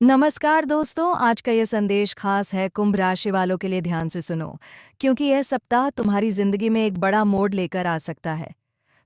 नमस्कार दोस्तों, आज का ये संदेश खास है कुंभ राशि वालों के लिए। ध्यान से सुनो, क्योंकि यह सप्ताह तुम्हारी जिंदगी में एक बड़ा मोड़ लेकर आ सकता है।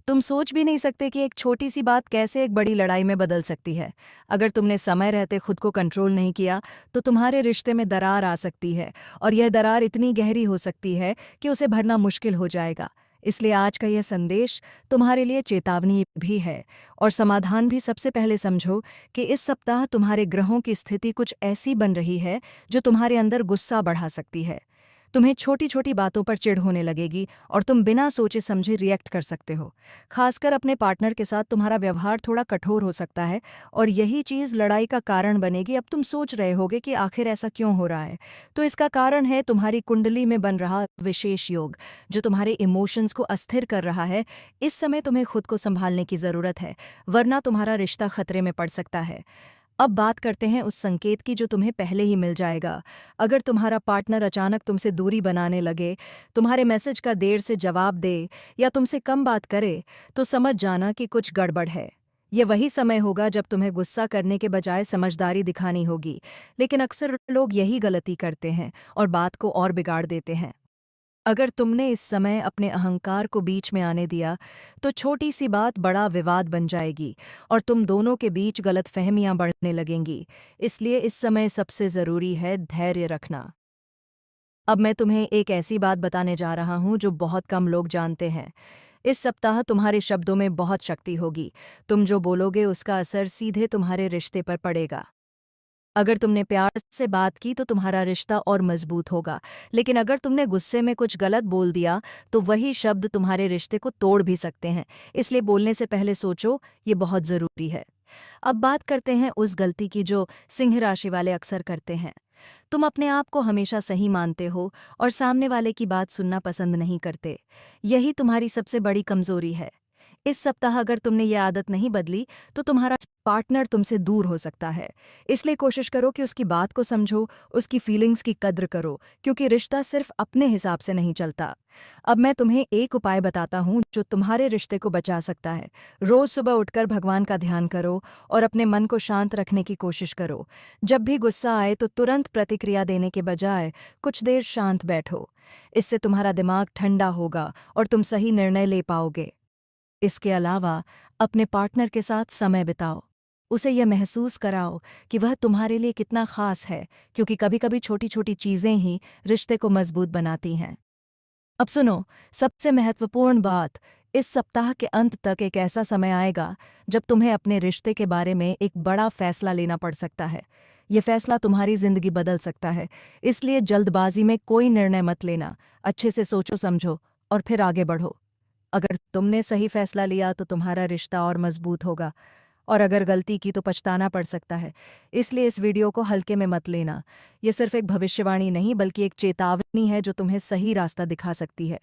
तुम सोच भी नहीं सकते कि एक छोटी सी बात कैसे एक बड़ी लड़ाई में बदल सकती है। अगर तुमने समय रहते खुद को कंट्रोल नहीं किया तो तुम्हारे रिश्ते में दरार आ सकती है, और यह दरार इतनी गहरी हो सकती है कि उसे भरना मुश्किल हो जाएगा। इसलिए आज का यह संदेश तुम्हारे लिए चेतावनी भी है और समाधान भी। सबसे पहले समझो कि इस सप्ताह तुम्हारे ग्रहों की स्थिति कुछ ऐसी बन रही है जो तुम्हारे अंदर गुस्सा बढ़ा सकती है। तुम्हें छोटी छोटी बातों पर चिढ़ होने लगेगी और तुम बिना सोचे समझे रिएक्ट कर सकते हो। खासकर अपने पार्टनर के साथ तुम्हारा व्यवहार थोड़ा कठोर हो सकता है, और यही चीज़ लड़ाई का कारण बनेगी। अब तुम सोच रहे होगे कि आखिर ऐसा क्यों हो रहा है। तो इसका कारण है तुम्हारी कुंडली में बन रहा विशेष योग, जो तुम्हारे इमोशंस को अस्थिर कर रहा है। इस समय तुम्हें खुद को संभालने की ज़रूरत है, वरना तुम्हारा रिश्ता खतरे में पड़ सकता है। अब बात करते हैं उस संकेत की जो तुम्हें पहले ही मिल जाएगा। अगर तुम्हारा पार्टनर अचानक तुमसे दूरी बनाने लगे, तुम्हारे मैसेज का देर से जवाब दे या तुमसे कम बात करे, तो समझ जाना कि कुछ गड़बड़ है। ये वही समय होगा जब तुम्हें गुस्सा करने के बजाय समझदारी दिखानी होगी। लेकिन अक्सर लोग यही गलती करते हैं और बात को और बिगाड़ देते हैं। अगर तुमने इस समय अपने अहंकार को बीच में आने दिया तो छोटी सी बात बड़ा विवाद बन जाएगी और तुम दोनों के बीच गलतफहमियां बढ़ने लगेंगी। इसलिए इस समय सबसे ज़रूरी है धैर्य रखना। अब मैं तुम्हें एक ऐसी बात बताने जा रहा हूं जो बहुत कम लोग जानते हैं। इस सप्ताह तुम्हारे शब्दों में बहुत शक्ति होगी। तुम जो बोलोगे उसका असर सीधे तुम्हारे रिश्ते पर पड़ेगा। अगर तुमने प्यार से बात की तो तुम्हारा रिश्ता और मजबूत होगा, लेकिन अगर तुमने गुस्से में कुछ गलत बोल दिया तो वही शब्द तुम्हारे रिश्ते को तोड़ भी सकते हैं। इसलिए बोलने से पहले सोचो, ये बहुत ज़रूरी है। अब बात करते हैं उस गलती की जो सिंह राशि वाले अक्सर करते हैं। तुम अपने आप को हमेशा सही मानते हो और सामने वाले की बात सुनना पसंद नहीं करते। यही तुम्हारी सबसे बड़ी कमजोरी है। इस सप्ताह अगर तुमने ये आदत नहीं बदली तो तुम्हारा पार्टनर तुमसे दूर हो सकता है। इसलिए कोशिश करो कि उसकी बात को समझो, उसकी फीलिंग्स की कद्र करो, क्योंकि रिश्ता सिर्फ अपने हिसाब से नहीं चलता। अब मैं तुम्हें एक उपाय बताता हूँ जो तुम्हारे रिश्ते को बचा सकता है। रोज सुबह उठकर भगवान का ध्यान करो और अपने मन को शांत रखने की कोशिश करो। जब भी गुस्सा आए तो तुरंत प्रतिक्रिया देने के बजाय कुछ देर शांत बैठो। इससे तुम्हारा दिमाग ठंडा होगा और तुम सही निर्णय ले पाओगे। इसके अलावा अपने पार्टनर के साथ समय बिताओ। उसे यह महसूस कराओ कि वह तुम्हारे लिए कितना खास है, क्योंकि कभी-कभी छोटी-छोटी चीज़ें ही रिश्ते को मजबूत बनाती हैं। अब सुनो, सबसे महत्वपूर्ण बात, इस सप्ताह के अंत तक एक ऐसा समय आएगा जब तुम्हें अपने रिश्ते के बारे में एक बड़ा फैसला लेना पड़ सकता है। ये फैसला तुम्हारी जिंदगी बदल सकता है। इसलिए जल्दबाजी में कोई निर्णय मत लेना। अच्छे से सोचो समझो और फिर आगे बढ़ो। अगर तुमने सही फैसला लिया तो तुम्हारा रिश्ता और मजबूत होगा, और अगर गलती की तो पछताना पड़ सकता है। इसलिए इस वीडियो को हल्के में मत लेना। ये सिर्फ एक भविष्यवाणी नहीं बल्कि एक चेतावनी है जो तुम्हें सही रास्ता दिखा सकती है।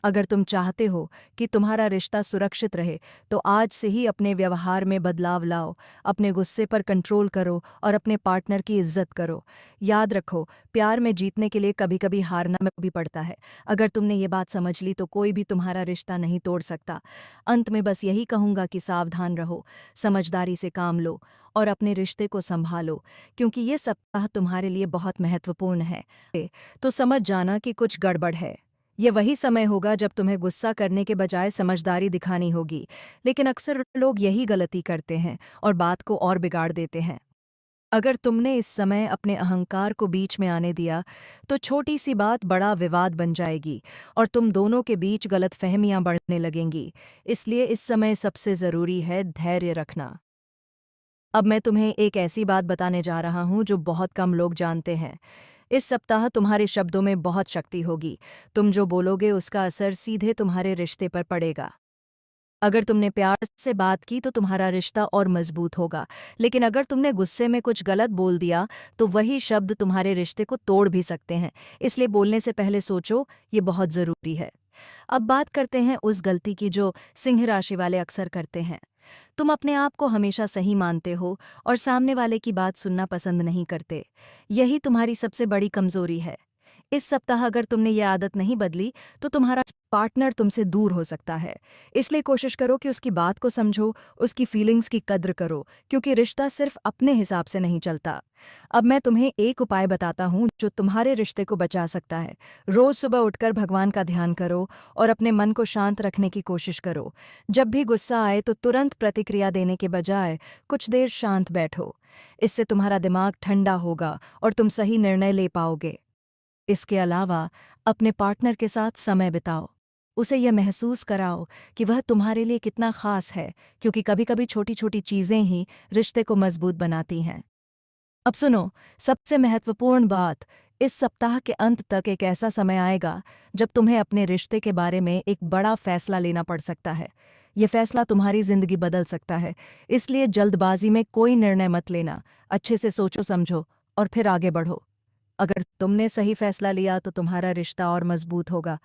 अगर तुम चाहते हो कि तुम्हारा रिश्ता सुरक्षित रहे तो आज से ही अपने व्यवहार में बदलाव लाओ। अपने गुस्से पर कंट्रोल करो और अपने पार्टनर की इज्जत करो। याद रखो, प्यार में जीतने के लिए कभी कभी हारना में भी पड़ता है। अगर तुमने ये बात समझ ली तो कोई भी तुम्हारा रिश्ता नहीं तोड़ सकता। अंत में बस यही कहूँगा कि सावधान रहो, समझदारी से काम लो और अपने रिश्ते को संभालो, क्योंकि ये सप्ताह तुम्हारे लिए बहुत महत्वपूर्ण है। तो समझ जाना कि कुछ गड़बड़ है। ये वही समय होगा जब तुम्हें गुस्सा करने के बजाय समझदारी दिखानी होगी। लेकिन अक्सर लोग यही गलती करते हैं और बात को और बिगाड़ देते हैं। अगर तुमने इस समय अपने अहंकार को बीच में आने दिया तो छोटी सी बात बड़ा विवाद बन जाएगी और तुम दोनों के बीच गलतफहमियां बढ़ने लगेंगी। इसलिए इस समय सबसे ज़रूरी है धैर्य रखना। अब मैं तुम्हें एक ऐसी बात बताने जा रहा हूँ जो बहुत कम लोग जानते हैं। इस सप्ताह तुम्हारे शब्दों में बहुत शक्ति होगी। तुम जो बोलोगे उसका असर सीधे तुम्हारे रिश्ते पर पड़ेगा। अगर तुमने प्यार से बात की तो तुम्हारा रिश्ता और मजबूत होगा, लेकिन अगर तुमने गुस्से में कुछ गलत बोल दिया तो वही शब्द तुम्हारे रिश्ते को तोड़ भी सकते हैं। इसलिए बोलने से पहले सोचो, ये बहुत ज़रूरी है। अब बात करते हैं उस गलती की जो सिंह राशि वाले अक्सर करते हैं। तुम अपने आप को हमेशा सही मानते हो और सामने वाले की बात सुनना पसंद नहीं करते। यही तुम्हारी सबसे बड़ी कमजोरी है। इस सप्ताह अगर तुमने ये आदत नहीं बदली तो तुम्हारा पार्टनर तुमसे दूर हो सकता है। इसलिए कोशिश करो कि उसकी बात को समझो, उसकी फीलिंग्स की कद्र करो, क्योंकि रिश्ता सिर्फ अपने हिसाब से नहीं चलता। अब मैं तुम्हें एक उपाय बताता हूँ जो तुम्हारे रिश्ते को बचा सकता है। रोज सुबह उठकर भगवान का ध्यान करो और अपने मन को शांत रखने की कोशिश करो। जब भी गुस्सा आए तो तुरंत प्रतिक्रिया देने के बजाय कुछ देर शांत बैठो। इससे तुम्हारा दिमाग ठंडा होगा और तुम सही निर्णय ले पाओगे। इसके अलावा अपने पार्टनर के साथ समय बिताओ। उसे यह महसूस कराओ कि वह तुम्हारे लिए कितना खास है, क्योंकि कभी-कभी छोटी-छोटी चीज़ें ही रिश्ते को मजबूत बनाती हैं। अब सुनो, सबसे महत्वपूर्ण बात, इस सप्ताह के अंत तक एक ऐसा समय आएगा जब तुम्हें अपने रिश्ते के बारे में एक बड़ा फैसला लेना पड़ सकता है। ये फैसला तुम्हारी जिंदगी बदल सकता है, इसलिए जल्दबाजी में कोई निर्णय मत लेना। अच्छे से सोचो समझो और फिर आगे बढ़ो। अगर तुमने सही फैसला लिया तो तुम्हारा रिश्ता और मजबूत होगा,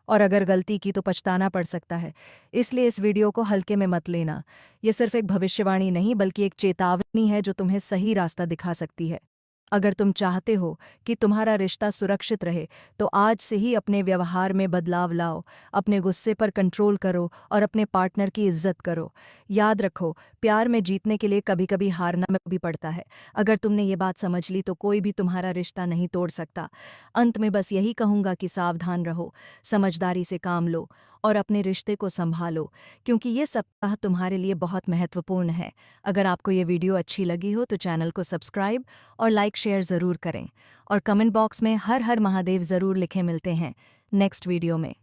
और अगर गलती की तो पछताना पड़ सकता है। इसलिए इस वीडियो को हल्के में मत लेना। ये सिर्फ एक भविष्यवाणी नहीं बल्कि एक चेतावनी है जो तुम्हें सही रास्ता दिखा सकती है। अगर तुम चाहते हो कि तुम्हारा रिश्ता सुरक्षित रहे तो आज से ही अपने व्यवहार में बदलाव लाओ, अपने गुस्से पर कंट्रोल करो और अपने पार्टनर की इज्जत करो। याद रखो, प्यार में जीतने के लिए कभी-कभी हारना भी पड़ता है। अगर तुमने ये बात समझ ली तो कोई भी तुम्हारा रिश्ता नहीं तोड़ सकता। अंत में बस यही कहूँगा कि सावधान रहो, समझदारी से काम लो और अपने रिश्ते को संभालो, क्योंकि ये सप्ताह तुम्हारे लिए बहुत महत्वपूर्ण है। अगर आपको ये वीडियो अच्छी लगी हो तो चैनल को सब्सक्राइब और लाइक शेयर ज़रूर करें, और कमेंट बॉक्स में हर हर महादेव ज़रूर लिखें। मिलते हैं नेक्स्ट वीडियो में।